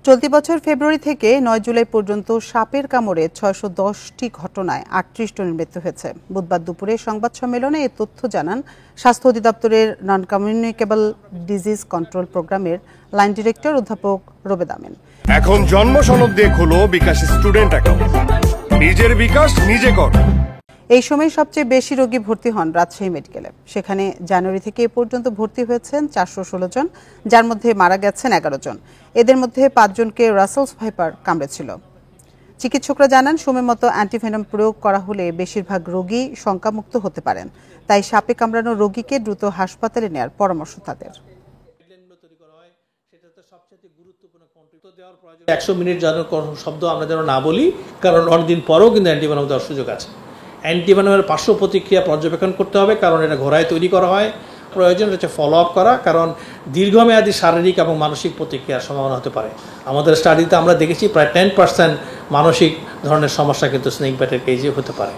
চলতি বছর ফেব্রুয়ারি থেকে ৯ জুলাই পর্যন্ত সাপের কামড়ে ৬১০টি ঘটনায় ৩৮ জনের মৃত্যু হয়েছে। বুধবার দুপুরে সংবাদ সম্মেলনে এ তথ্য জানান স্বাস্থ্য অধিদপ্তরের নন কমিউনিকেবল ডিজিজ কন্ট্রোল প্রোগ্রামের লাইন ডিরেক্টর অধ্যাপক রোবেদ আমিন। এখন জন্ম সনদ দিয়ে খোলো বিকাশ স্টুডেন্ট অ্যাকাউন্ট। নিজের বিকাশ নিজে কর। এই সময় সবচেয়ে বেশি রোগী ভর্তি হন রাজশাহী মেডিকেলে। সেখানে জানুয়ারি থেকে এ পর্যন্ত ভর্তি হয়েছেন ৪১৬ জন, যার মধ্যে মারা গেছেন ১১ জন। এদের মধ্যে ৫ জনকে রাসেলস ভাইপার কামড়েছিল। চিকিৎসকরা জানান, সময়মতো অ্যান্টিভেনম প্রয়োগ করা হলে বেশিরভাগ রোগী শঙ্কামুক্ত হতে পারেন। তাই সাপে কামড়ানো রোগীকে দ্রুত হাসপাতালে নেওয়ার পরামর্শ তাদের। ১০০ মিনিট যেন শব্দ আমরা যেন না বলি, কারণ অনেকদিন পরেও কিন্তু অ্যান্টিভেনম দেওয়ার সুযোগ আছে। অ্যান্টিভেনমের পার্শ্ব প্রতিক্রিয়া পর্যবেক্ষণ করতে হবে, কারণ এটা ঘোড়ায় তৈরি করা হয়। প্রয়োজন হচ্ছে ফলো আপ করা, কারণ দীর্ঘমেয়াদী শারীরিক এবং মানসিক প্রতিক্রিয়ার সম্ভাবনা হতে পারে। আমাদের স্টাডিতে আমরা দেখেছি প্রায় 10% মানসিক ধরনের সমস্যা কিন্তু স্নেক বাইটের কেজে হতে পারে।